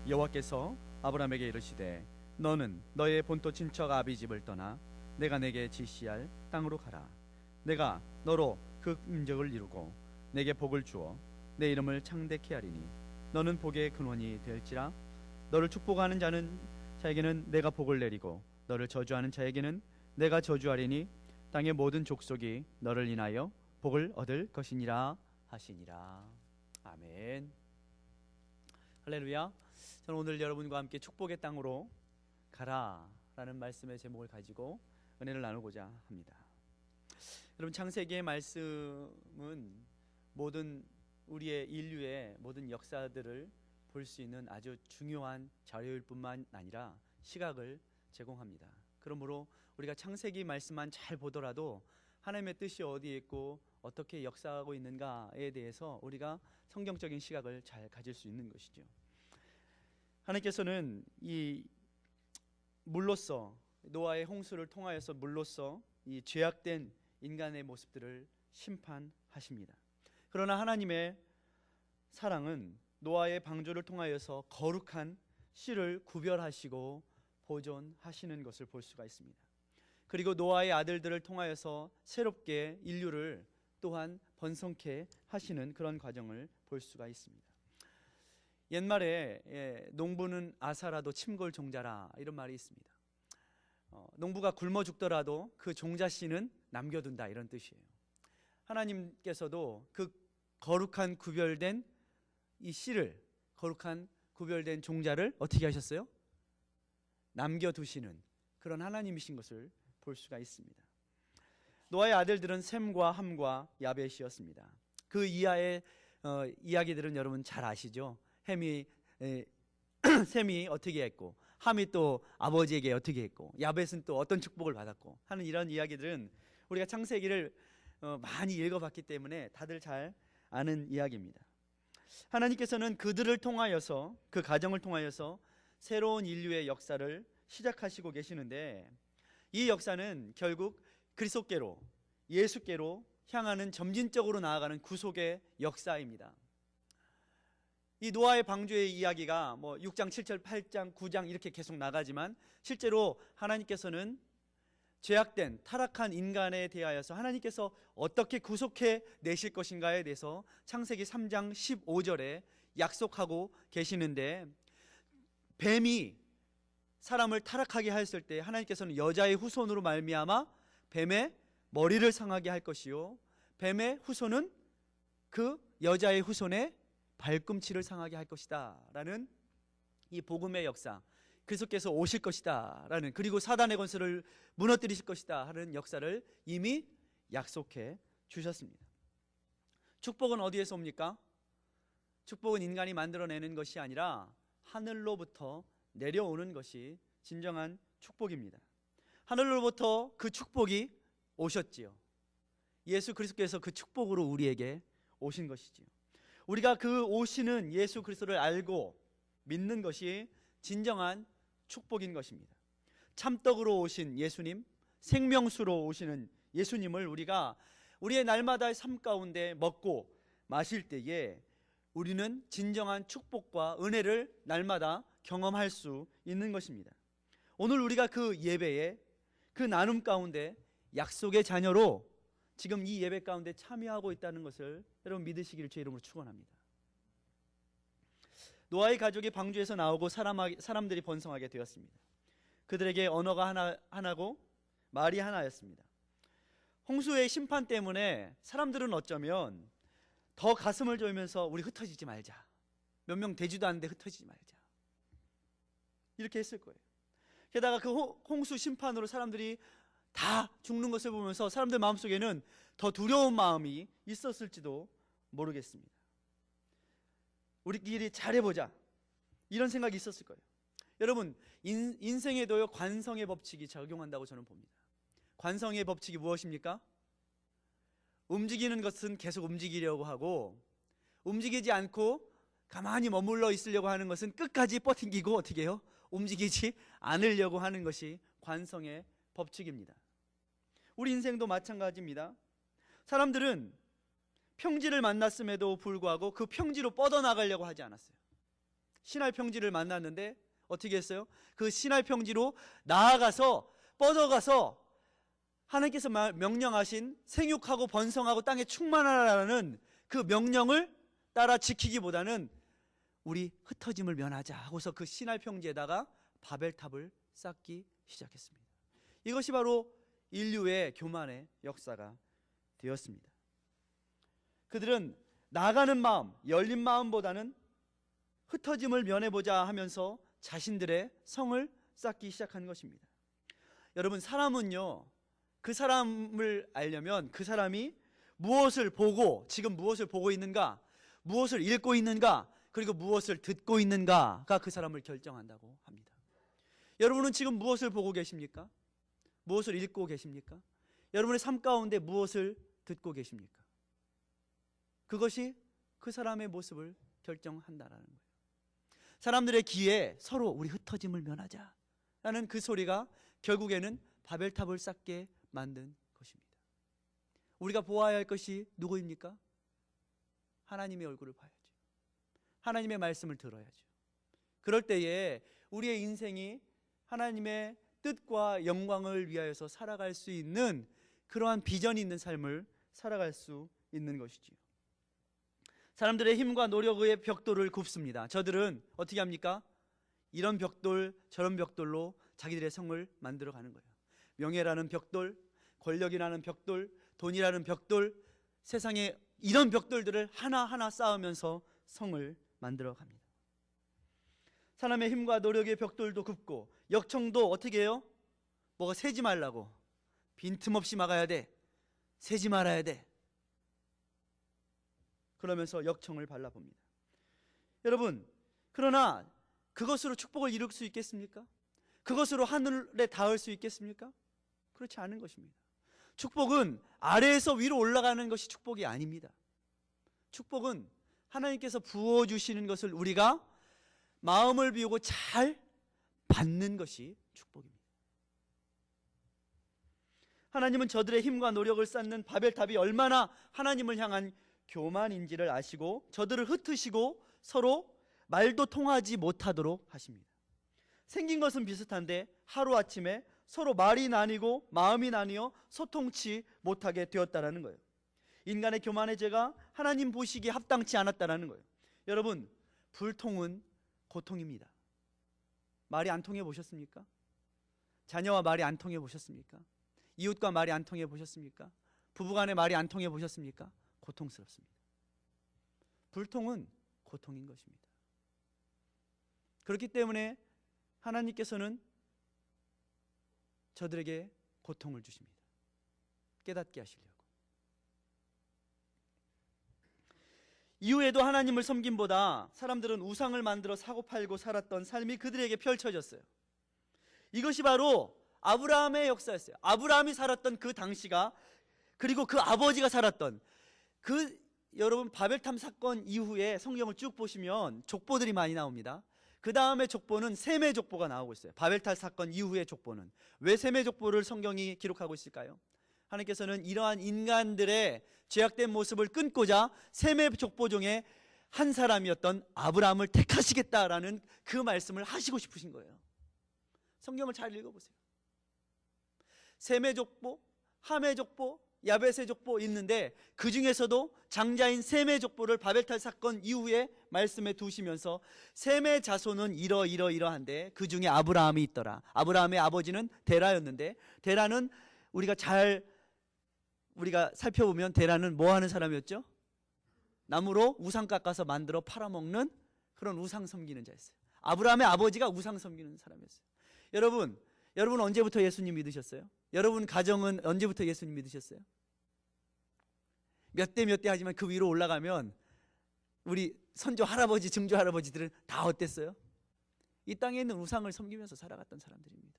여호와께서 아브라함에게 이르시되 너는 너의 본토 친척 아비 집을 떠나 내가 내게 지시할 땅으로 가라. 내가 너로 그 민족을 이루고 내게 복을 주어 내 이름을 창대케 하리니 너는 복의 근원이 될지라. 너를 축복하는 자에게는 내가 복을 내리고 너를 저주하는 자에게는 내가 저주하리니 땅의 모든 족속이 너를 인하여 복을 얻을 것이니라 하시니라. 아멘. 할렐루야. 저는 오늘 여러분과 함께 축복의 땅으로 가라라는 말씀의 제목을 가지고 은혜를 나누고자 합니다. 여러분, 창세기의 말씀은 모든 우리의 인류의 모든 역사들을 볼 수 있는 아주 중요한 자료일 뿐만 아니라 시각을 제공합니다. 그러므로 우리가 창세기 말씀만 잘 보더라도 하나님의 뜻이 어디에 있고 어떻게 역사하고 있는가에 대해서 우리가 성경적인 시각을 잘 가질 수 있는 것이죠. 하나님께서는 이 물로써 노아의 홍수를 통하여서 물로써 이 죄악된 인간의 모습들을 심판하십니다. 그러나 하나님의 사랑은 노아의 방주를 통하여서 거룩한 씨를 구별하시고 보존하시는 것을 볼 수가 있습니다. 그리고 노아의 아들들을 통하여서 새롭게 인류를 또한 번성케 하시는 그런 과정을 볼 수가 있습니다. 옛말에 농부는 아사라도 침골 종자라 이런 말이 있습니다. 농부가 굶어 죽더라도 그 종자 씨는 남겨둔다 이런 뜻이에요. 하나님께서도 그 거룩한 구별된 이 씨를, 거룩한 구별된 종자를 어떻게 하셨어요? 남겨두시는 그런 하나님이신 것을 볼 수가 있습니다. 노아의 아들들은 셈과 함과 야벳이었습니다. 그 이하의 이야기들은 여러분 잘 아시죠? 셈이 어떻게 했고, 함이 또 아버지에게 어떻게 했고, 야벳은 또 어떤 축복을 받았고 하는 이런 이야기들은 우리가 창세기를 많이 읽어봤기 때문에 다들 잘 아는 이야기입니다. 하나님께서는 그들을 통하여서, 그 가정을 통하여서 새로운 인류의 역사를 시작하시고 계시는데, 이 역사는 결국 그리스도께로, 예수께로 향하는 점진적으로 나아가는 구속의 역사입니다. 이 노아의 방주의 이야기가 6장, 7절, 8장, 9장 이렇게 계속 나가지만 실제로 하나님께서는 죄악된 타락한 인간에 대하여서 하나님께서 어떻게 구속해 내실 것인가에 대해서 창세기 3장 15절에 약속하고 계시는데, 뱀이 사람을 타락하게 하였을 때 하나님께서는 여자의 후손으로 말미암아 뱀의 머리를 상하게 할 것이요, 뱀의 후손은 그 여자의 후손의 발꿈치를 상하게 할 것이다 라는 이 복음의 역사, 그리스도께서 오실 것이다 라는, 그리고 사단의 권세를 무너뜨리실 것이다 하는 역사를 이미 약속해 주셨습니다. 축복은 어디에서 옵니까? 축복은 인간이 만들어내는 것이 아니라 하늘로부터 내려오는 것이 진정한 축복입니다. 하늘로부터 그 축복이 오셨지요. 예수 그리스도께서 그 축복으로 우리에게 오신 것이지요. 우리가 그 오시는 예수 그리스도를 알고 믿는 것이 진정한 축복인 것입니다. 참떡으로 오신 예수님, 생명수로 오시는 예수님을 우리가 우리의 날마다의 삶 가운데 먹고 마실 때에 우리는 진정한 축복과 은혜를 날마다 경험할 수 있는 것입니다. 오늘 우리가 그 예배에, 그 나눔 가운데 약속의 자녀로 지금 이 예배 가운데 참여하고 있다는 것을 여러분 믿으시기를 주의 이름으로 축원합니다. 노아의 가족이 방주에서 나오고 사람들이 번성하게 되었습니다. 그들에게 언어가 하나고 말이 하나였습니다. 홍수의 심판 때문에 사람들은 어쩌면 더 가슴을 졸면서 우리 흩어지지 말자, 몇 명 되지도 않는데 흩어지지 말자, 이렇게 했을 거예요. 게다가 그 홍수 심판으로 사람들이 다 죽는 것을 보면서 사람들 마음속에는 더 두려운 마음이 있었을지도 모르겠습니다. 우리끼리 잘해보자, 이런 생각이 있었을 거예요. 여러분, 인생에도요 관성의 법칙이 적용한다고 저는 봅니다. 관성의 법칙이 무엇입니까? 움직이는 것은 계속 움직이려고 하고, 움직이지 않고 가만히 머물러 있으려고 하는 것은 끝까지 버티고 어떻게 해요? 움직이지 않으려고 하는 것이 관성의 법칙입니다. 우리 인생도 마찬가지입니다. 사람들은 평지를 만났음에도 불구하고 그 평지로 뻗어나가려고 하지 않았어요. 신할 평지를 만났는데 어떻게 했어요? 그 신할 평지로 나아가서 뻗어가서 하나님께서 명령하신 생육하고 번성하고 땅에 충만하라는 그 명령을 따라 지키기보다는 우리 흩어짐을 면하자 하고서 그 신할 평지에다가 바벨탑을 쌓기 시작했습니다. 이것이 바로 인류의 교만의 역사가 되었습니다. 그들은 나가는 마음, 열린 마음보다는 흩어짐을 면해보자 하면서 자신들의 성을 쌓기 시작한 것입니다. 여러분, 사람은요, 그 사람을 알려면 그 사람이 무엇을 보고, 지금 무엇을 보고 있는가, 무엇을 읽고 있는가, 그리고 무엇을 듣고 있는가가 그 사람을 결정한다고 합니다. 여러분은 지금 무엇을 보고 계십니까? 무엇을 읽고 계십니까? 여러분의 삶 가운데 무엇을 듣고 계십니까? 그것이 그 사람의 모습을 결정한다라는 거예요. 사람들의 귀에 서로 우리 흩어짐을 면하자 라는 그 소리가 결국에는 바벨탑을 쌓게 만든 것입니다. 우리가 보아야 할 것이 누구입니까? 하나님의 얼굴을 봐야죠. 하나님의 말씀을 들어야죠. 그럴 때에 우리의 인생이 하나님의 뜻과 영광을 위하여서 살아갈 수 있는 그러한 비전이 있는 삶을 살아갈 수 있는 것이지요. 사람들의 힘과 노력의 벽돌을 굽습니다. 저들은 어떻게 합니까? 이런 벽돌 저런 벽돌로 자기들의 성을 만들어가는 거예요. 명예라는 벽돌, 권력이라는 벽돌, 돈이라는 벽돌, 세상에 이런 벽돌들을 하나하나 쌓으면서 성을 만들어갑니다. 사람의 힘과 노력의 벽돌도 굽고 역청도 어떻게 해요? 뭐가 새지 말라고 빈틈없이 막아야 돼, 새지 말아야 돼, 그러면서 역청을 발라봅니다. 여러분, 그러나 그것으로 축복을 이룰 수 있겠습니까? 그것으로 하늘에 닿을 수 있겠습니까? 그렇지 않은 것입니다. 축복은 아래에서 위로 올라가는 것이 축복이 아닙니다. 축복은 하나님께서 부어주시는 것을 우리가 마음을 비우고 잘 받는 것이 축복입니다. 하나님은 저들의 힘과 노력을 쌓는 바벨탑이 얼마나 하나님을 향한 교만인지를 아시고 저들을 흩으시고 서로 말도 통하지 못하도록 하십니다. 생긴 것은 비슷한데 하루아침에 서로 말이 나뉘고 마음이 나뉘어 소통치 못하게 되었다라는 거예요. 인간의 교만의 죄가 하나님 보시기에 합당치 않았다라는 거예요. 여러분, 불통은 고통입니다. 말이 안 통해 보셨습니까? 자녀와 말이 안 통해 보셨습니까? 이웃과 말이 안 통해 보셨습니까? 부부간의 말이 안 통해 보셨습니까? 고통스럽습니다. 불통은 고통인 것입니다. 그렇기 때문에 하나님께서는 저들에게 고통을 주십니다. 깨닫게 하시려고. 이후에도 하나님을 섬김보다 사람들은 우상을 만들어 사고팔고 살았던 삶이 그들에게 펼쳐졌어요. 이것이 바로 아브라함의 역사였어요. 아브라함이 살았던 그 당시가, 그리고 그 아버지가 살았던 여러분, 바벨탑 사건 이후에 성경을 쭉 보시면 족보들이 많이 나옵니다. 그 다음에 족보는 셈의 족보가 나오고 있어요. 바벨탑 사건 이후의 족보는. 왜 셈의 족보를 성경이 기록하고 있을까요? 하나님께서는 이러한 인간들의 죄악된 모습을 끊고자 셈의 족보 중에 한 사람이었던 아브라함을 택하시겠다라는 그 말씀을 하시고 싶으신 거예요. 성경을 잘 읽어보세요. 셈의 족보, 함의 족보, 야벳의 족보 있는데 그 중에서도 장자인 셈의 족보를 바벨탑 사건 이후에 말씀에 두시면서 셈의 자손은 이러한데 그 중에 아브라함이 있더라. 아브라함의 아버지는 데라였는데, 데라는 우리가 살펴보면 데라는 뭐 하는 사람이었죠? 나무로 우상 깎아서 만들어 팔아먹는 그런 우상 섬기는 자였어요. 아브라함의 아버지가 우상 섬기는 사람이었어요. 여러분 언제부터 예수님 믿으셨어요? 여러분 가정은 언제부터 예수님 믿으셨어요? 몇 대 하지만 그 위로 올라가면 우리 선조 할아버지, 증조 할아버지들은 다 어땠어요? 이 땅에 있는 우상을 섬기면서 살아갔던 사람들입니다.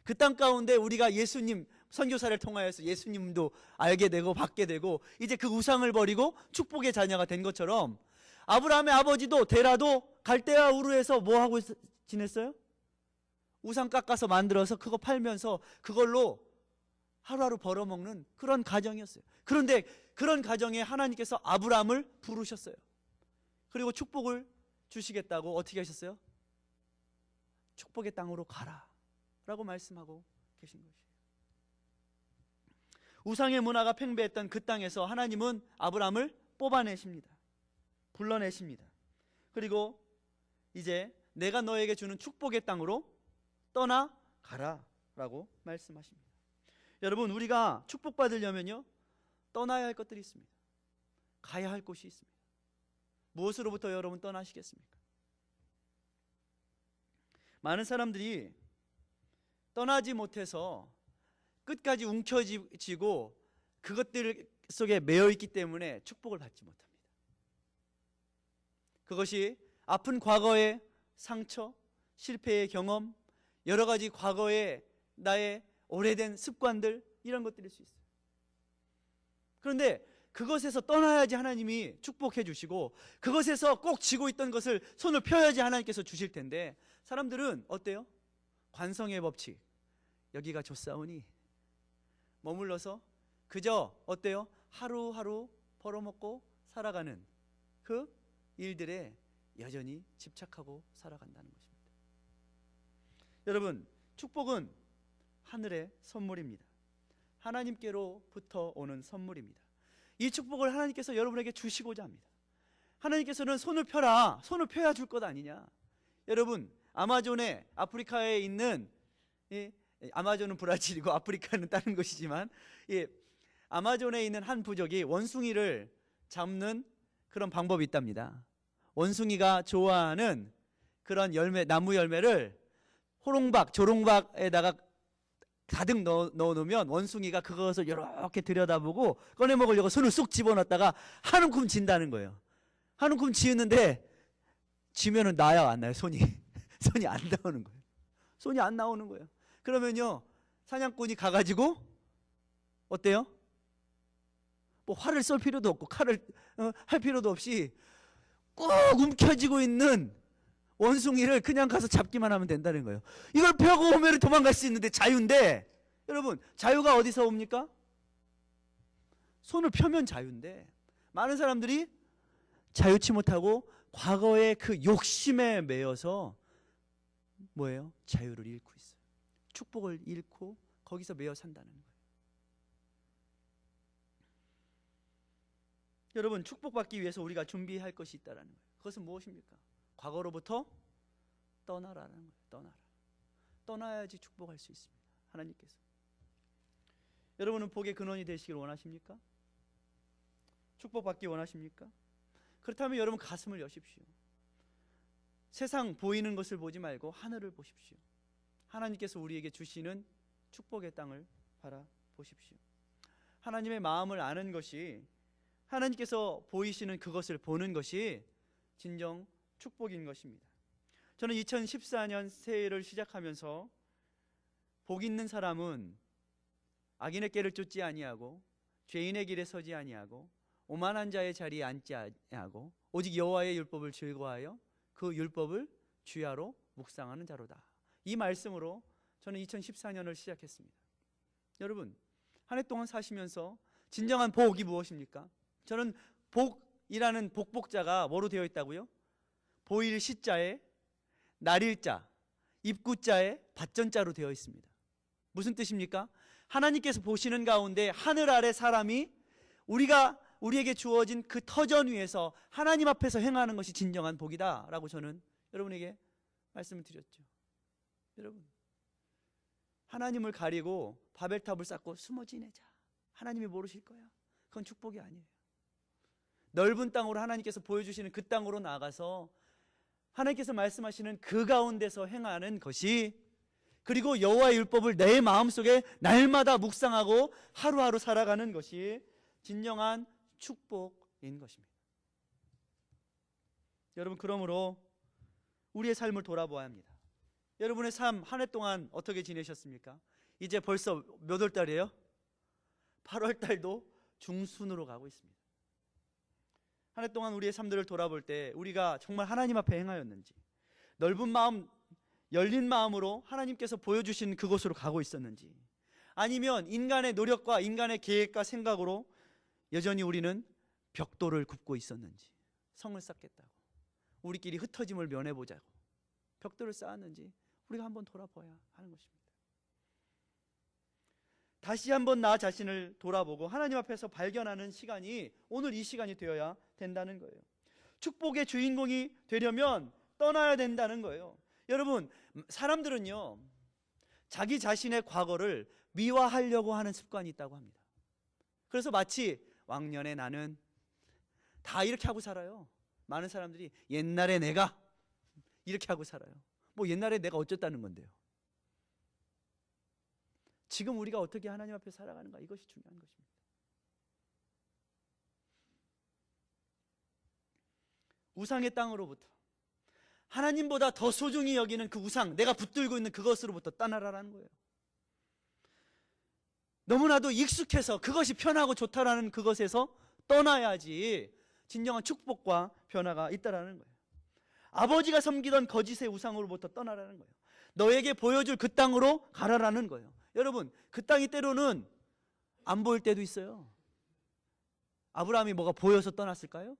그 땅 가운데 우리가 예수님 선교사를 통하여서 예수님도 알게 되고 받게 되고 이제 그 우상을 버리고 축복의 자녀가 된 것처럼 아브라함의 아버지도 데라도 갈대아 우르에서 뭐 하고 지냈어요? 우상 깎아서 만들어서 그거 팔면서 그걸로 하루하루 벌어먹는 그런 가정이었어요. 그런데 그런 가정에 하나님께서 아브라함을 부르셨어요. 그리고 축복을 주시겠다고 어떻게 하셨어요? 축복의 땅으로 가라 라고 말씀하고 계신 것이에요. 우상의 문화가 팽배했던 그 땅에서 하나님은 아브라함을 뽑아내십니다. 불러내십니다. 그리고 이제 내가 너에게 주는 축복의 땅으로 떠나가라 라고 말씀하십니다. 여러분, 우리가 축복받으려면요, 떠나야 할 것들이 있습니다. 가야 할 곳이 있습니다. 무엇으로부터 여러분 떠나시겠습니까? 많은 사람들이 떠나지 못해서 끝까지 움켜쥐고 그것들 속에 매여 있기 때문에 축복을 받지 못합니다. 그것이 아픈 과거의 상처, 실패의 경험, 여러 가지 과거의 나의 오래된 습관들, 이런 것들일 수 있어요. 그런데 그것에서 떠나야지 하나님이 축복해 주시고, 그것에서 꼭 쥐고 있던 것을 손을 펴야지 하나님께서 주실 텐데, 사람들은 어때요? 관성의 법칙, 여기가 좋사오니 머물러서 그저 어때요? 하루하루 벌어먹고 살아가는 그 일들에 여전히 집착하고 살아간다는 것입니다. 여러분, 축복은 하늘의 선물입니다. 하나님께로부터 오는 선물입니다. 이 축복을 하나님께서 여러분에게 주시고자 합니다. 하나님께서는 손을 펴라, 손을 펴야 줄 것 아니냐. 여러분, 아마존에, 아프리카에 있는, 아마존은 브라질이고 아프리카는 다른 것이지만, 아마존에 있는 한 부족이 원숭이를 잡는 그런 방법이 있답니다. 원숭이가 좋아하는 그런 열매, 나무 열매를 호롱박, 조롱박에다가 가득 넣어 놓으면 원숭이가 그것을 이렇게 들여다보고 꺼내 먹으려고 손을 쑥 집어넣었다가 한 움큼 진다는 거예요. 한 움큼 지었는데 지면은 나야 안 나요? 손이 안 나오는 거예요. 손이 안 나오는 거예요. 그러면요, 사냥꾼이 가가지고 어때요? 뭐 활을 쏠 필요도 없고 칼을 할 필요도 없이 꾹 움켜쥐고 있는 원숭이를 그냥 가서 잡기만 하면 된다는 거예요. 이걸 펴고 오면 도망갈 수 있는데 자유인데, 여러분, 자유가 어디서 옵니까? 손을 펴면 자유인데, 많은 사람들이 자유치 못하고 과거의 그 욕심에 매여서 뭐예요? 자유를 잃고 있어요. 축복을 잃고 거기서 매여 산다는 거예요. 여러분, 축복받기 위해서 우리가 준비할 것이 있다는 거예요. 그것은 무엇입니까? 과거로부터 떠나라는 거예요. 떠나라. 떠나야지 축복할 수 있습니다. 하나님께서. 여러분은 복의 근원이 되시길 원하십니까? 축복받기 원하십니까? 그렇다면 여러분 가슴을 여십시오. 세상 보이는 것을 보지 말고 하늘을 보십시오. 하나님께서 우리에게 주시는 축복의 땅을 바라보십시오. 하나님의 마음을 아는 것이, 하나님께서 보이시는 그것을 보는 것이 진정 축복인 것입니다. 저는 2014년 새해를 시작하면서 복 있는 사람은 악인의 꾀를 쫓지 아니하고 죄인의 길에 서지 아니하고 오만한 자의 자리에 앉지 아니하고 오직 여호와의 율법을 즐거워하여 그 율법을 주야로 묵상하는 자로다. 이 말씀으로 저는 2014년을 시작했습니다. 여러분, 한 해 동안 사시면서 진정한 복이 무엇입니까? 저는 복이라는 복복자가 뭐로 되어 있다고요? 보일 시자에 날일자, 입구자에 받전자로 되어 있습니다. 무슨 뜻입니까? 하나님께서 보시는 가운데 하늘 아래 사람이 우리에게 주어진 그 터전 위에서 하나님 앞에서 행하는 것이 진정한 복이다 라고 저는 여러분에게 말씀을 드렸죠. 여러분, 하나님을 가리고 바벨탑을 쌓고 숨어 지내자, 하나님이 모르실 거야, 그건 축복이 아니에요. 넓은 땅으로 하나님께서 보여주시는 그 땅으로 나가서 하나님께서 말씀하시는 그 가운데서 행하는 것이, 그리고 여호와의 율법을 내 마음속에 날마다 묵상하고 하루하루 살아가는 것이 진정한 축복인 것입니다. 여러분, 그러므로 우리의 삶을 돌아보아야 합니다. 여러분의 삶 한 해 동안 어떻게 지내셨습니까? 이제 벌써 몇 월 달이에요? 8월 달도 중순으로 가고 있습니다. 한 해 동안 우리의 삶들을 돌아볼 때 우리가 정말 하나님 앞에 행하였는지, 넓은 마음, 열린 마음으로 하나님께서 보여주신 그곳으로 가고 있었는지, 아니면 인간의 노력과 인간의 계획과 생각으로 여전히 우리는 벽돌을 굽고 있었는지, 성을 쌓겠다고 우리끼리 흩어짐을 면해보자고 벽돌을 쌓았는지 우리가 한번 돌아봐야 하는 것입니다. 다시 한번 나 자신을 돌아보고 하나님 앞에서 발견하는 시간이 오늘 이 시간이 되어야 된다는 거예요. 축복의 주인공이 되려면 떠나야 된다는 거예요. 여러분, 사람들은요 자기 자신의 과거를 미화하려고 하는 습관이 있다고 합니다. 그래서 마치 왕년에 나는 다 이렇게 하고 살아요. 많은 사람들이 옛날에 내가 이렇게 하고 살아요. 뭐 옛날에 내가 어쨌다는 건데요. 지금 우리가 어떻게 하나님 앞에 살아가는가, 이것이 중요한 것입니다. 우상의 땅으로부터 하나님보다 더 소중히 여기는 그 우상, 내가 붙들고 있는 그것으로부터 떠나라라는 거예요. 너무나도 익숙해서 그것이 편하고 좋다라는 그것에서 떠나야지 진정한 축복과 변화가 있다라는 거예요. 아버지가 섬기던 거짓의 우상으로부터 떠나라는 거예요. 너에게 보여줄 그 땅으로 가라라는 거예요. 여러분, 그 땅이 때로는 안 보일 때도 있어요. 아브라함이 뭐가 보여서 떠났을까요?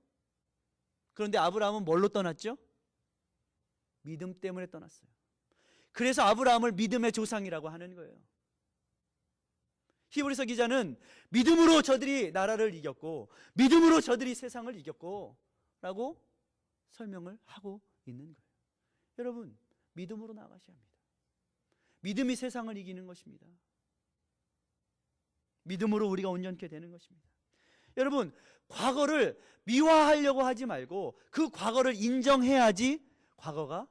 그런데 아브라함은 뭘로 떠났죠? 믿음 때문에 떠났어요. 그래서 아브라함을 믿음의 조상이라고 하는 거예요. 히브리서 기자는 믿음으로 저들이 나라를 이겼고 믿음으로 저들이 세상을 이겼고 라고 설명을 하고 있는 거예요. 여러분, 믿음으로 나가셔야 합니다. 믿음이 세상을 이기는 것입니다. 믿음으로 우리가 온전케 되는 것입니다. 여러분, 과거를 미화하려고 하지 말고 그 과거를 인정해야지 과거가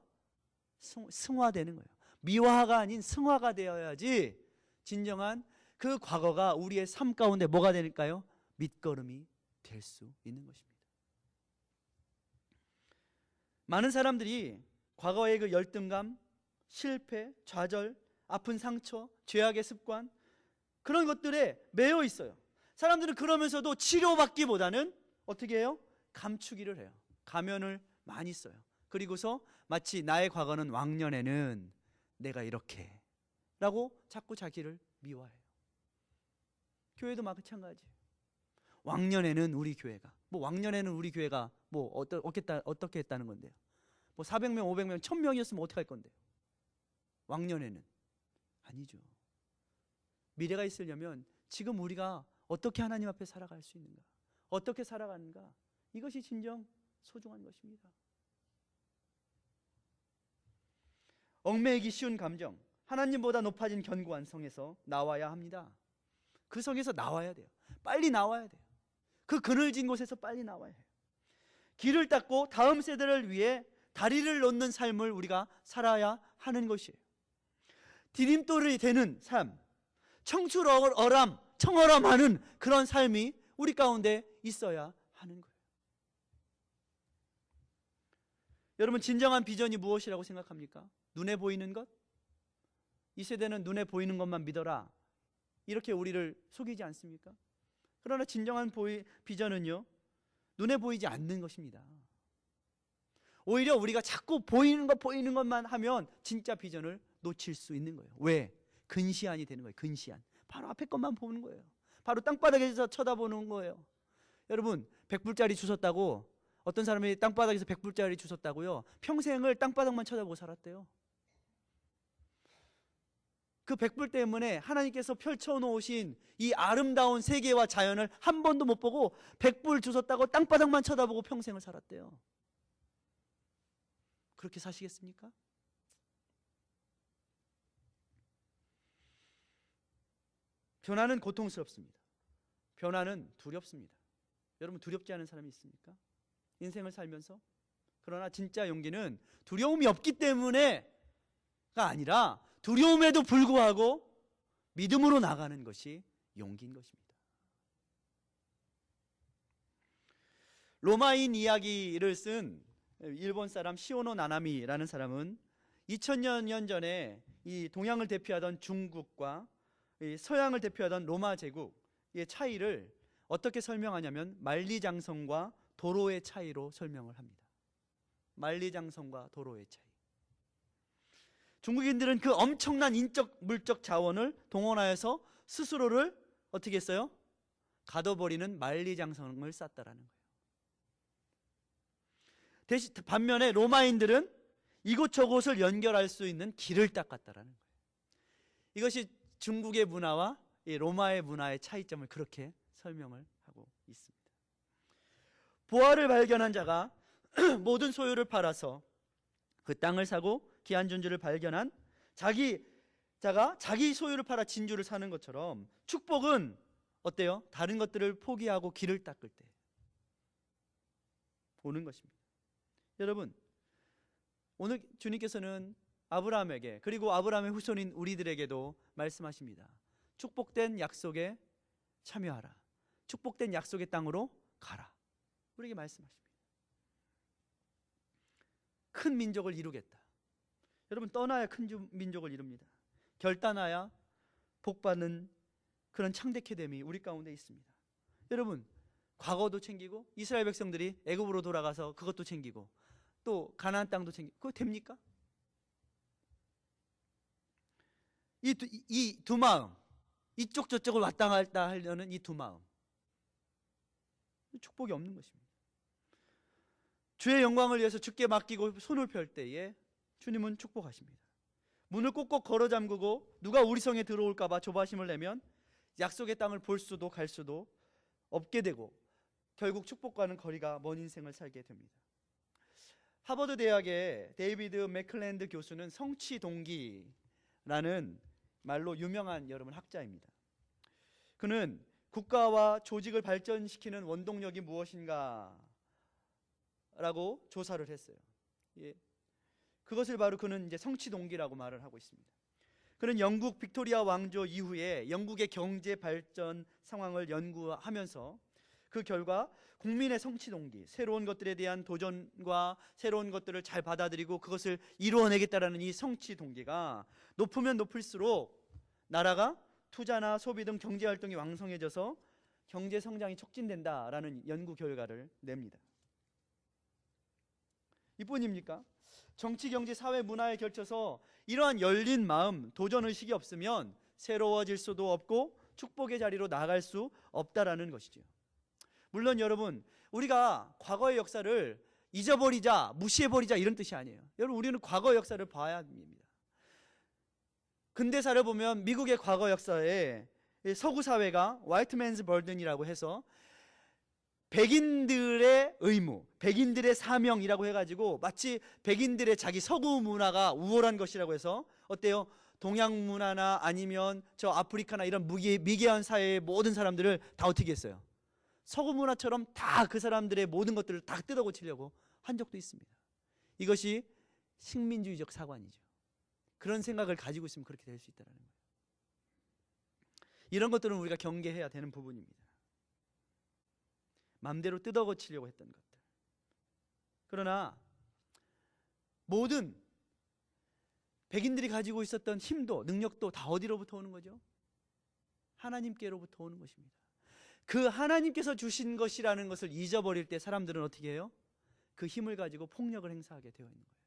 승화되는 거예요. 미화가 아닌 승화가 되어야지 진정한 그 과거가 우리의 삶 가운데 뭐가 되니까요? 밑거름이 될 수 있는 것입니다. 많은 사람들이 과거의 그 열등감, 실패, 좌절, 아픈 상처, 죄악의 습관, 그런 것들에 매여 있어요. 사람들은 그러면서도 치료받기보다는 어떻게 해요? 감추기를 해요. 가면을 많이 써요. 그리고서 마치 나의 과거는 왕년에는 내가 이렇게 라고 자꾸 자기를 미화해요. 교회도 마찬가지예요. 왕년에는 우리 교회가 뭐 어떻게 했다는 건데요. 뭐 400명, 500명, 1000명이었으면 어떻게 할 건데요. 왕년에는 아니죠. 미래가 있으려면 지금 우리가 어떻게 하나님 앞에 살아갈 수 있는가, 어떻게 살아가는가, 이것이 진정 소중한 것입니다. 얽매이기 쉬운 감정, 하나님보다 높아진 견고한 성에서 나와야 합니다. 그 성에서 나와야 돼요. 빨리 나와야 돼요. 그 그늘진 곳에서 빨리 나와야 해요. 길을 닦고 다음 세대를 위해 다리를 놓는 삶을 우리가 살아야 하는 것이에요. 디딤돌이 되는 삶, 청어람하는 그런 삶이 우리 가운데 있어야 하는 거예요. 여러분, 진정한 비전이 무엇이라고 생각합니까? 눈에 보이는 것? 이 세대는 눈에 보이는 것만 믿어라, 이렇게 우리를 속이지 않습니까? 그러나 진정한 비전은요, 눈에 보이지 않는 것입니다. 오히려 우리가 자꾸 보이는 것만 하면 진짜 비전을 놓칠 수 있는 거예요. 왜? 근시안이 되는 거예요. 근시안. 바로 앞에 것만 보는 거예요. 바로 땅바닥에서 쳐다보는 거예요. 여러분, 100불짜리 주웠다고, 어떤 사람이 땅바닥에서 100불짜리 주웠다고요, 평생을 땅바닥만 쳐다보고 살았대요. 그 100불 때문에 하나님께서 펼쳐놓으신 이 아름다운 세계와 자연을 한 번도 못 보고 100불 주웠다고 땅바닥만 쳐다보고 평생을 살았대요. 그렇게 사시겠습니까? 변화는 고통스럽습니다. 변화는 두렵습니다. 여러분, 두렵지 않은 사람이 있습니까? 인생을 살면서. 그러나 진짜 용기는 두려움이 없기 때문에가 아니라 두려움에도 불구하고 믿음으로 나가는 것이 용기인 것입니다. 로마인 이야기를 쓴 일본 사람 시오노 나나미라는 사람은 2000년 전에 이 동양을 대표하던 중국과 이 서양을 대표하던 로마 제국의 차이를 어떻게 설명하냐면 만리장성과 도로의 차이로 설명을 합니다. 만리장성과 도로의 차이. 중국인들은 그 엄청난 인적 물적 자원을 동원하여서 스스로를 어떻게 했어요? 가둬버리는 만리장성을 쌓았다라는 거예요. 반면에 로마인들은 이곳저곳을 연결할 수 있는 길을 닦았다라는 거예요. 이것이 중국의 문화와 이 로마의 문화의 차이점을 그렇게 설명을 하고 있습니다. 보화를 발견한 자가 모든 소유를 팔아서 그 땅을 사고 귀한 진주를 발견한 자가 자기 소유를 팔아 진주를 사는 것처럼 축복은 어때요? 다른 것들을 포기하고 길을 닦을 때 오는 것입니다. 여러분, 오늘 주님께서는 아브라함에게 그리고 아브라함의 후손인 우리들에게도 말씀하십니다. 축복된 약속에 참여하라. 축복된 약속의 땅으로 가라. 우리에게 말씀하십니다. 큰 민족을 이루겠다. 여러분, 떠나야 큰 민족을 이룹니다. 결단하야 복받는 그런 창대케 됨이 우리 가운데 있습니다. 여러분, 과거도 챙기고 이스라엘 백성들이 애굽으로 돌아가서 그것도 챙기고 또 가나안 땅도 챙기고 그거 됩니까? 이 두 마음, 이쪽 저쪽을 왔다 갔다 하려는 이 두 마음, 축복이 없는 것입니다. 주의 영광을 위해서 주께 맡기고 손을 펼 때에 주님은 축복하십니다. 문을 꼭꼭 걸어 잠그고 누가 우리 성에 들어올까 봐 조바심을 내면 약속의 땅을 볼 수도 갈 수도 없게 되고 결국 축복과는 거리가 먼 인생을 살게 됩니다. 하버드 대학의 데이비드 맥클랜드 교수는 성취 동기라는 말로 유명한 여러분 학자입니다. 그는 국가와 조직을 발전시키는 원동력이 무엇인가 라고 조사를 했어요. 예. 그것을 바로 그는 이제 성취 동기라고 말을 하고 있습니다. 그는 영국 빅토리아 왕조 이후에 영국의 경제 발전 상황을 연구하면서 그 결과 국민의 성취 동기, 새로운 것들에 대한 도전과 새로운 것들을 잘 받아들이고 그것을 이루어내겠다라는 이 성취 동기가 높으면 높을수록 나라가 투자나 소비 등 경제 활동이 왕성해져서 경제 성장이 촉진된다라는 연구 결과를 냅니다. 이뿐입니까? 정치, 경제, 사회, 문화에 걸쳐서 이러한 열린 마음, 도전의식이 없으면 새로워질 수도 없고 축복의 자리로 나아갈 수 없다라는 것이죠. 물론 여러분, 우리가 과거의 역사를 잊어버리자, 무시해버리자 이런 뜻이 아니에요. 여러분, 우리는 과거의 역사를 봐야 합니다. 근대사를 보면 미국의 과거 역사에 서구 사회가 화이트맨즈 버든이라고 해서 백인들의 의무, 백인들의 사명이라고 해가지고 마치 백인들의 자기 서구 문화가 우월한 것이라고 해서 어때요? 동양 문화나 아니면 저 아프리카나 이런 미개한 사회의 모든 사람들을 다 어떻게 했어요? 서구 문화처럼 다 그 사람들의 모든 것들을 다 뜯어고치려고 한 적도 있습니다. 이것이 식민주의적 사관이죠. 그런 생각을 가지고 있으면 그렇게 될 수 있다는 거예요. 이런 것들은 우리가 경계해야 되는 부분입니다. 마음대로 뜯어고치려고 했던 것들. 그러나 모든 백인들이 가지고 있었던 힘도 능력도 다 어디로부터 오는 거죠? 하나님께로부터 오는 것입니다. 그 하나님께서 주신 것이라는 것을 잊어버릴 때 사람들은 어떻게 해요? 그 힘을 가지고 폭력을 행사하게 되어 있는 거예요.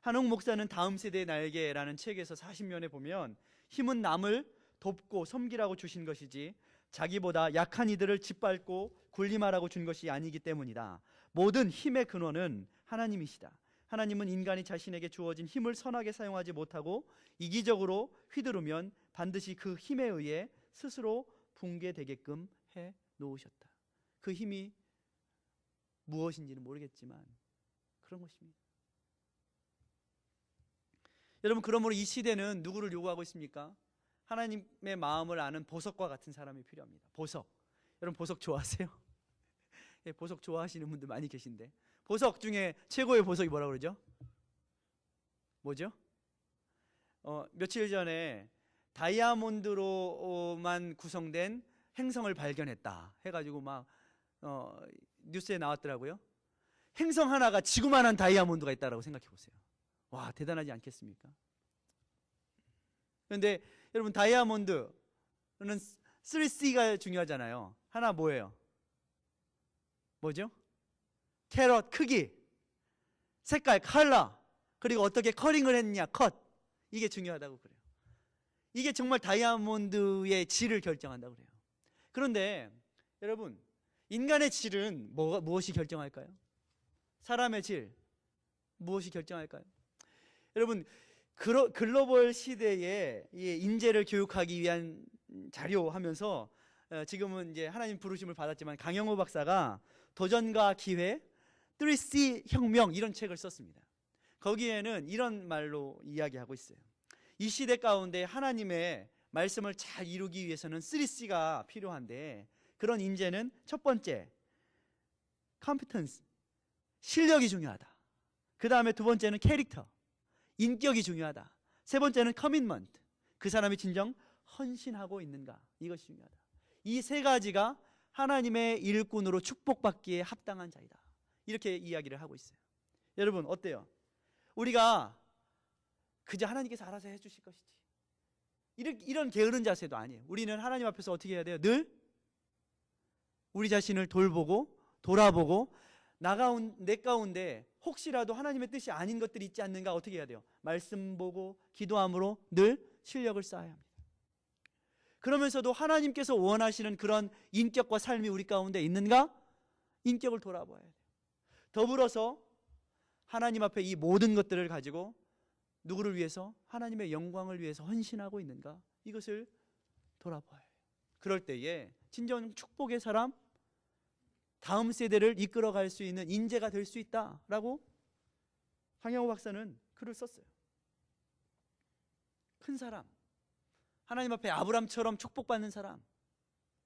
한옥 목사는 다음 세대의 날개라는 책에서 40면에 보면 힘은 남을 돕고 섬기라고 주신 것이지 자기보다 약한 이들을 짓밟고 군림하라고 준 것이 아니기 때문이다. 모든 힘의 근원은 하나님이시다. 하나님은 인간이 자신에게 주어진 힘을 선하게 사용하지 못하고 이기적으로 휘두르면 반드시 그 힘에 의해 스스로 붕괴되게끔 해 놓으셨다. 그 힘이 무엇인지는 모르겠지만 그런 것입니다. 여러분, 그러므로 이 시대는 누구를 요구하고 있습니까? 하나님의 마음을 아는 보석과 같은 사람이 필요합니다. 보석. 여러분, 보석 좋아하세요? 예, 보석 좋아하시는 분들 많이 계신데 보석 중에 최고의 보석이 뭐라고 그러죠? 뭐죠? 며칠 전에 다이아몬드로만 구성된 행성을 발견했다 해가지고 막 뉴스에 나왔더라고요. 행성 하나가 지구만한 다이아몬드가 있다라고 생각해 보세요. 와, 대단하지 않겠습니까? 그런데 여러분, 다이아몬드는 3C가 중요하잖아요. 하나 뭐예요? 뭐죠? 캐럿 크기, 색깔, 컬러, 그리고 어떻게 커링을 했냐, 컷. 이게 중요하다고 그래요. 이게 정말 다이아몬드의 질을 결정한다고 그래요. 그런데 여러분, 인간의 질은 무엇이 결정할까요? 사람의 질 무엇이 결정할까요? 여러분, 글로벌 시대에 이 인재를 교육하기 위한 자료하면서 지금은 이제 하나님 부르심을 받았지만 강영호 박사가 도전과 기회, 3C 혁명 이런 책을 썼습니다. 거기에는 이런 말로 이야기하고 있어요. 이 시대 가운데 하나님의 말씀을 잘 이루기 위해서는 3C가 필요한데, 그런 인재는 첫 번째 컴피턴스, 실력이 중요하다. 그 다음에 두 번째는 캐릭터, 인격이 중요하다. 세 번째는 커밋먼트, 그 사람이 진정 헌신하고 있는가, 이것이 중요하다. 이 세 가지가 하나님의 일꾼으로 축복받기에 합당한 자이다, 이렇게 이야기를 하고 있어요. 여러분 어때요? 우리가 그저 하나님께서 알아서 해주실 것이지, 이런 게으른 자세도 아니에요. 우리는 하나님 앞에서 어떻게 해야 돼요? 늘 우리 자신을 돌보고 돌아보고 내 가운데 혹시라도 하나님의 뜻이 아닌 것들이 있지 않는가 어떻게 해야 돼요? 말씀 보고 기도함으로 늘 실력을 쌓아야 합니다. 그러면서도 하나님께서 원하시는 그런 인격과 삶이 우리 가운데 있는가? 인격을 돌아봐야 돼요. 더불어서 하나님 앞에 이 모든 것들을 가지고 누구를 위해서? 하나님의 영광을 위해서 헌신하고 있는가? 이것을 돌아봐야 해요. 그럴 때에 진정 축복의 사람, 다음 세대를 이끌어갈 수 있는 인재가 될 수 있다라고 강영호 박사는 글을 썼어요. 큰 사람, 하나님 앞에 아브람처럼 축복받는 사람,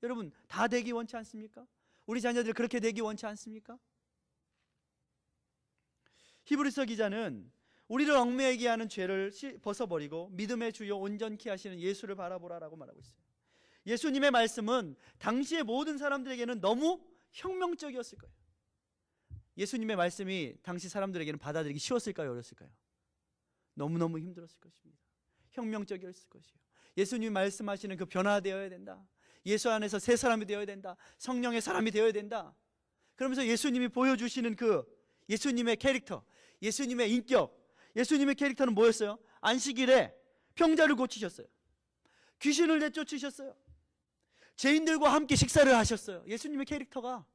여러분 다 되기 원치 않습니까? 우리 자녀들 그렇게 되기 원치 않습니까? 히브리서 기자는 우리를 얽매이게 하는 죄를 벗어버리고 믿음의 주요 온전케 하시는 예수를 바라보라라고 말하고 있어요. 예수님의 말씀은 당시의 모든 사람들에게는 너무 혁명적이었을 거예요. 예수님의 말씀이 당시 사람들에게는 받아들이기 쉬웠을까요? 어렸을까요? 너무너무 힘들었을 것입니다. 혁명적이었을 것이에요. 예수님이 말씀하시는 그 변화되어야 된다, 예수 안에서 새 사람이 되어야 된다, 성령의 사람이 되어야 된다, 그러면서 예수님이 보여주시는 그 예수님의 캐릭터, 예수님의 인격, 예수님의 캐릭터는 뭐였어요? 안식일에 병자를 고치셨어요. 귀신을 내쫓으셨어요. 죄인들과 함께 식사를 하셨어요. 예수님의 캐릭터가.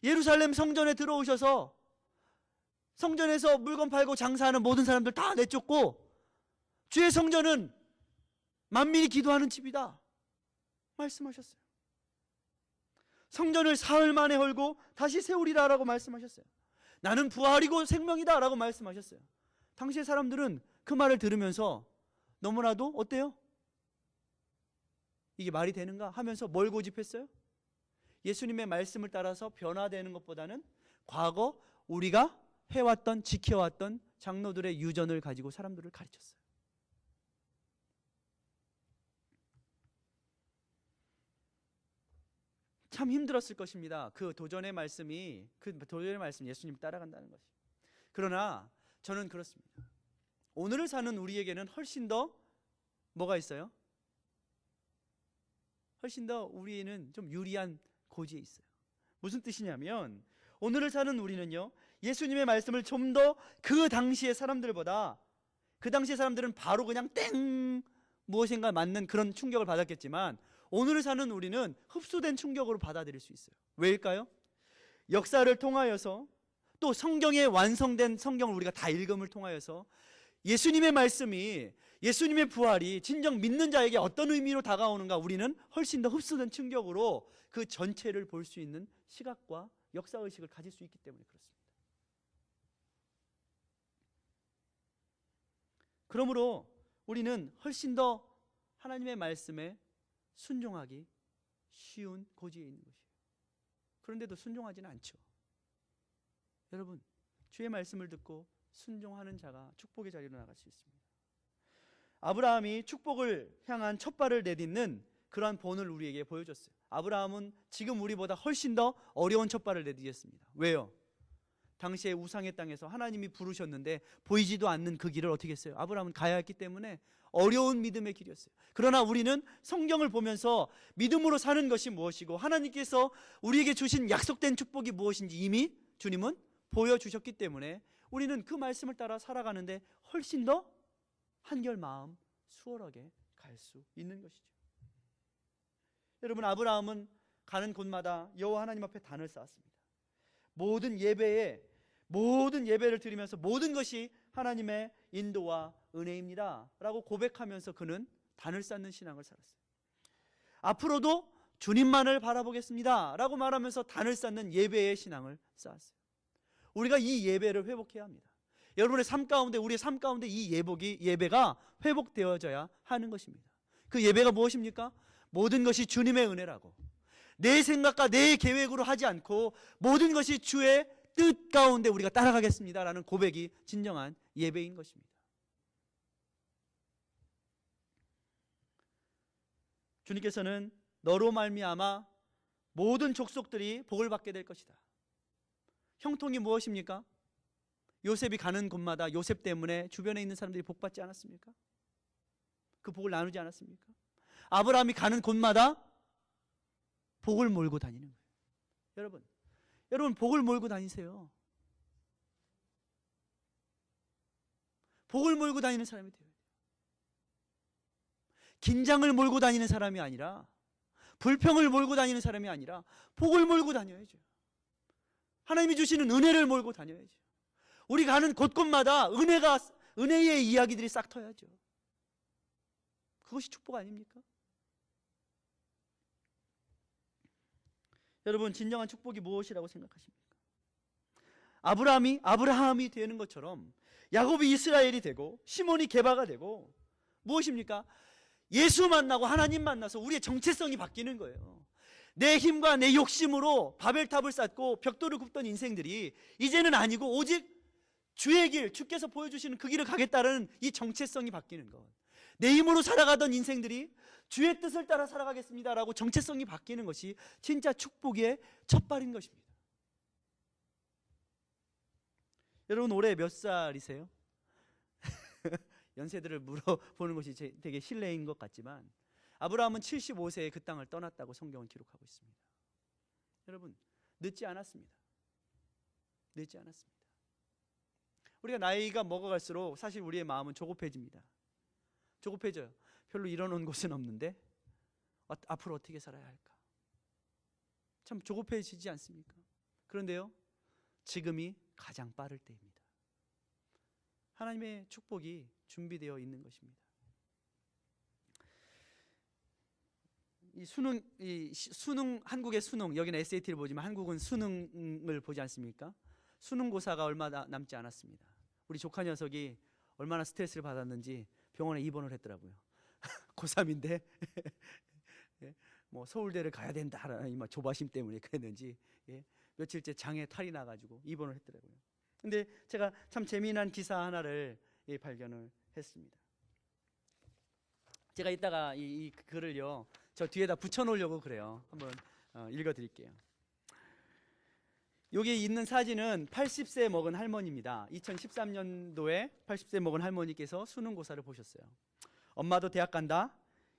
예루살렘 성전에 들어오셔서 성전에서 물건 팔고 장사하는 모든 사람들 다 내쫓고, 주의 성전은 만민이 기도하는 집이다 말씀하셨어요. 성전을 사흘 만에 헐고 다시 세우리라 라고 말씀하셨어요. 나는 부활이고 생명이다 라고 말씀하셨어요. 당시의 사람들은 그 말을 들으면서 너무나도 어때요? 이게 말이 되는가 하면서 뭘 고집했어요? 예수님의 말씀을 따라서 변화되는 것보다는 과거 우리가 해왔던, 지켜왔던 장로들의 유전을 가지고 사람들을 가르쳤어요. 참 힘들었을 것입니다. 그 도전의 말씀 예수님 따라간다는 것이. 그러나 저는 그렇습니다. 오늘을 사는 우리에게는 훨씬 더 뭐가 있어요? 훨씬 더 우리는 좀 유리한 고지에 있어요. 무슨 뜻이냐면, 오늘을 사는 우리는요, 예수님의 말씀을 좀 더 그 당시의 사람들보다, 그 당시의 사람들은 바로 그냥 땡 무엇인가 맞는 그런 충격을 받았겠지만, 오늘을 사는 우리는 흡수된 충격으로 받아들일 수 있어요. 왜일까요? 역사를 통하여서, 또 성경에 완성된 성경을 우리가 다 읽음을 통하여서 예수님의 말씀이, 예수님의 부활이 진정 믿는 자에게 어떤 의미로 다가오는가, 우리는 훨씬 더 흡수된 충격으로 그 전체를 볼 수 있는 시각과 역사의식을 가질 수 있기 때문에 그렇습니다. 그러므로 우리는 훨씬 더 하나님의 말씀에 순종하기 쉬운 고지에 있는 것이에요. 그런데도 순종하지는 않죠. 여러분, 주의 말씀을 듣고 순종하는 자가 축복의 자리로 나갈 수 있습니다. 아브라함이 축복을 향한 첫 발을 내딛는 그러한 본을 우리에게 보여줬어요. 아브라함은 지금 우리보다 훨씬 더 어려운 첫 발을 내딛었습니다. 왜요? 당시에 우상의 땅에서 하나님이 부르셨는데 보이지도 않는 그 길을 어떻게 했어요? 아브라함은 가야 했기 때문에 어려운 믿음의 길이었어요. 그러나 우리는 성경을 보면서 믿음으로 사는 것이 무엇이고 하나님께서 우리에게 주신 약속된 축복이 무엇인지 이미 주님은 보여주셨기 때문에 우리는 그 말씀을 따라 살아가는데 훨씬 더 한결 마음 수월하게 갈 수 있는 것이죠. 여러분, 아브라함은 가는 곳마다 여호와 하나님 앞에 단을 쌓았습니다. 모든 예배를 드리면서 모든 것이 하나님의 인도와 은혜입니다 라고 고백하면서 그는 단을 쌓는 신앙을 살았어요. 앞으로도 주님만을 바라보겠습니다 라고 말하면서 단을 쌓는 예배의 신앙을 쌓았어요. 우리가 이 예배를 회복해야 합니다. 여러분의 삶 가운데, 우리의 삶 가운데 이 예배가 회복되어져야 하는 것입니다. 그 예배가 무엇입니까? 모든 것이 주님의 은혜라고, 내 생각과 내 계획으로 하지 않고 모든 것이 주의 뜻 가운데 우리가 따라가겠습니다 라는 고백이 진정한 예배인 것입니다. 주님께서는 너로 말미암아 모든 족속들이 복을 받게 될 것이다. 형통이 무엇입니까? 요셉이 가는 곳마다 요셉 때문에 주변에 있는 사람들이 복 받지 않았습니까? 그 복을 나누지 않았습니까? 아브라함이 가는 곳마다 복을 몰고 다니는 거예요. 여러분 복을 몰고 다니세요. 복을 몰고 다니는 사람이 돼요. 긴장을 몰고 다니는 사람이 아니라, 불평을 몰고 다니는 사람이 아니라 복을 몰고 다녀야죠. 하나님이 주시는 은혜를 몰고 다녀야죠. 우리 가는 곳곳마다 은혜의 이야기들이 싹 터야죠. 그것이 축복 아닙니까? 여러분, 진정한 축복이 무엇이라고 생각하십니까? 아브라함이 되는 것처럼 야곱이 이스라엘이 되고 시몬이 게바가 되고, 무엇입니까? 예수 만나고 하나님 만나서 우리의 정체성이 바뀌는 거예요. 내 힘과 내 욕심으로 바벨탑을 쌓고 벽돌을 굽던 인생들이 이제는 아니고 오직 주의 길, 주께서 보여주시는 그 길을 가겠다는 이 정체성이 바뀌는 것. 내 힘으로 살아가던 인생들이 주의 뜻을 따라 살아가겠습니다라고 정체성이 바뀌는 것이 진짜 축복의 첫발인 것입니다. 여러분, 올해 몇 살이세요? 연세들을 물어보는 것이 되게 실례인 것 같지만, 아브라함은 75세에 그 땅을 떠났다고 성경은 기록하고 있습니다. 여러분, 늦지 않았습니다. 우리가 나이가 먹어갈수록 사실 우리의 마음은 조급해집니다. 조급해져요. 별로 이뤄놓은 곳은 없는데 앞으로 어떻게 살아야 할까? 참 조급해지지 않습니까? 그런데요, 지금이 가장 빠를 때입니다. 하나님의 축복이 준비되어 있는 것입니다. 한국의 수능, 여기는 SAT를 보지만 한국은 수능을 보지 않습니까? 수능고사가 얼마 남지 않았습니다. 우리 조카 녀석이 얼마나 스트레스를 받았는지 병원에 입원을 했더라고요. 고3인데 뭐 서울대를 가야 된다라는 조바심 때문에 그랬는지 며칠째 장에 탈이 나가지고 입원을 했더라고요. 근데 제가 참 재미난 기사 하나를 발견을 했습니다. 제가 이따가 이 글을요, 저 뒤에다 붙여놓으려고 그래요. 한번 읽어드릴게요. 여기 있는 사진은 80세 먹은 할머니입니다. 2013년도에 80세 먹은 할머니께서 수능고사를 보셨어요. 엄마도 대학 간다.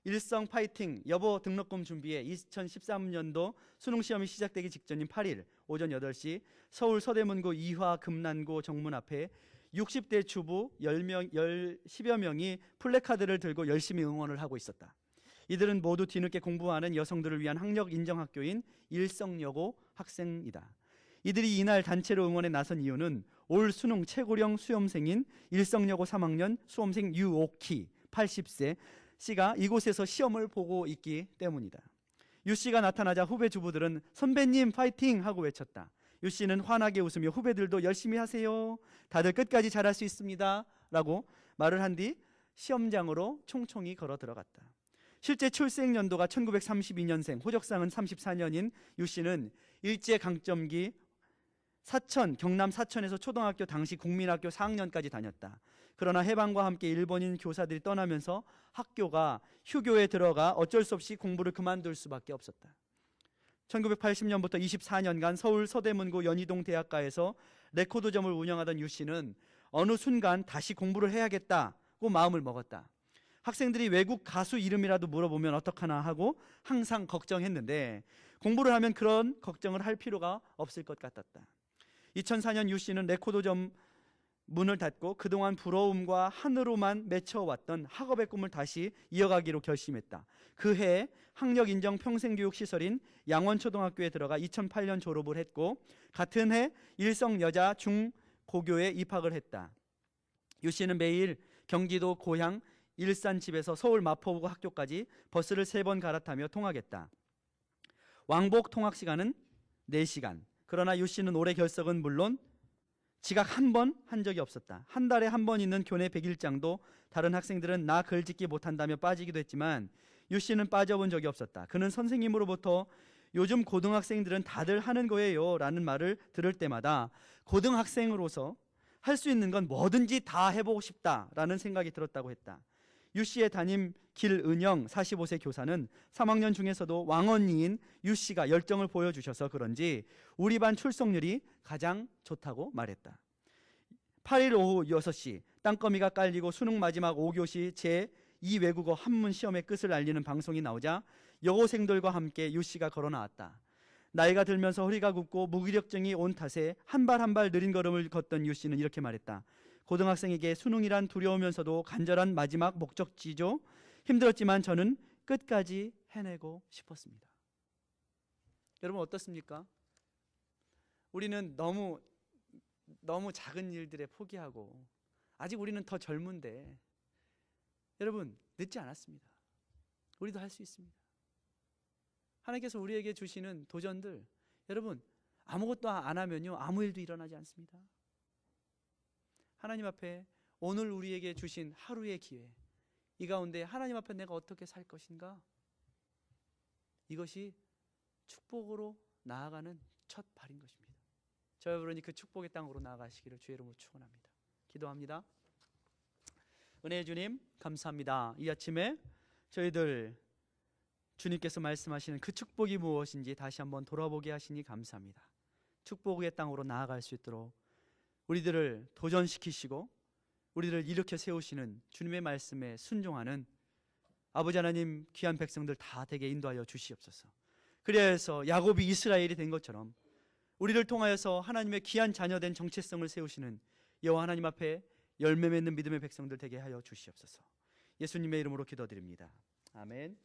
일성 파이팅. 여보 등록금 준비해. 2013년도 수능시험이 시작되기 직전인 8일 오전 8시 서울 서대문구 이화 금난고 정문 앞에 60대 주부 10여 명이 플래카드를 들고 열심히 응원을 하고 있었다. 이들은 모두 뒤늦게 공부하는 여성들을 위한 학력 인정 학교인 일성여고 학생이다. 이들이 이날 단체로 응원에 나선 이유는 올 수능 최고령 수험생인 일성여고 3학년 수험생 유옥희 80세 씨가 이곳에서 시험을 보고 있기 때문이다. 유 씨가 나타나자 후배 주부들은 선배님 파이팅 하고 외쳤다. 유 씨는 환하게 웃으며 후배들도 열심히 하세요. 다들 끝까지 잘할 수 있습니다. 라고 말을 한 뒤 시험장으로 총총히 걸어 들어갔다. 실제 출생 연도가 1932년생, 호적상은 34년인 유 씨는 일제강점기 경남 사천에서 초등학교 당시 국민학교 4학년까지 다녔다. 그러나 해방과 함께 일본인 교사들이 떠나면서 학교가 휴교에 들어가 어쩔 수 없이 공부를 그만둘 수밖에 없었다. 1980년부터 24년간 서울 서대문구 연희동 대학가에서 레코드점을 운영하던 유 씨는 어느 순간 다시 공부를 해야겠다고 마음을 먹었다. 학생들이 외국 가수 이름이라도 물어보면 어떡하나 하고 항상 걱정했는데 공부를 하면 그런 걱정을 할 필요가 없을 것 같았다. 2004년 유 씨는 레코드점 문을 닫고 그동안 부러움과 한으로만 맺혀왔던 학업의 꿈을 다시 이어가기로 결심했다. 그 해에 학력 인정 평생교육 시설인 양원초등학교에 들어가 2008년 졸업을 했고 같은 해 일성여자 중고교에 입학을 했다. 유 씨는 매일 경기도 고향 일산 집에서 서울 마포구 학교까지 버스를 3번 갈아타며 통학했다. 왕복 통학 시간은 4시간. 그러나 유 씨는 올해 결석은 물론 지각 한 번 한 적이 없었다. 한 달에 한 번 있는 교내 100일장도 다른 학생들은 나 글짓기 못한다며 빠지기도 했지만 유 씨는 빠져본 적이 없었다. 그는 선생님으로부터 요즘 고등학생들은 다들 하는 거예요 라는 말을 들을 때마다 고등학생으로서 할 수 있는 건 뭐든지 다 해보고 싶다라는 생각이 들었다고 했다. 유 씨의 담임 길은영 45세 교사는 3학년 중에서도 왕언니인 유 씨가 열정을 보여주셔서 그런지 우리 반 출석률이 가장 좋다고 말했다. 8일 오후 6시 땅거미가 깔리고 수능 마지막 5교시 제2 외국어 한문 시험의 끝을 알리는 방송이 나오자 여고생들과 함께 유 씨가 걸어 나왔다. 나이가 들면서 허리가 굽고 무기력증이 온 탓에 한 발 한 발 느린 걸음을 걷던 유 씨는 이렇게 말했다. 고등학생에게 수능이란 두려우면서도 간절한 마지막 목적지죠. 힘들었지만 저는 끝까지 해내고 싶었습니다. 여러분 어떻습니까? 우리는 너무 작은 일들에 포기하고 아직 우리는 더 젊은데 여러분 늦지 않았습니다. 우리도 할 수 있습니다. 하나님께서 우리에게 주시는 도전들 여러분 아무것도 안 하면요 아무 일도 일어나지 않습니다. 하나님 앞에 오늘 우리에게 주신 하루의 기회 이 가운데 하나님 앞에 내가 어떻게 살 것인가 이것이 축복으로 나아가는 첫 발인 것입니다. 저 여러분이 그 축복의 땅으로 나아가시기를 주의 이름으로 축원합니다. 기도합니다. 은혜의 주님 감사합니다. 이 아침에 저희들 주님께서 말씀하시는 그 축복이 무엇인지 다시 한번 돌아보게 하시니 감사합니다. 축복의 땅으로 나아갈 수 있도록 우리들을 도전시키시고 우리를 일으켜 세우시는 주님의 말씀에 순종하는 아버지 하나님 귀한 백성들 다 되게 인도하여 주시옵소서. 그래서 야곱이 이스라엘이 된 것처럼 우리를 통하여서 하나님의 귀한 자녀된 정체성을 세우시는 여호와 하나님 앞에 열매 맺는 믿음의 백성들 되게 하여 주시옵소서. 예수님의 이름으로 기도드립니다. 아멘.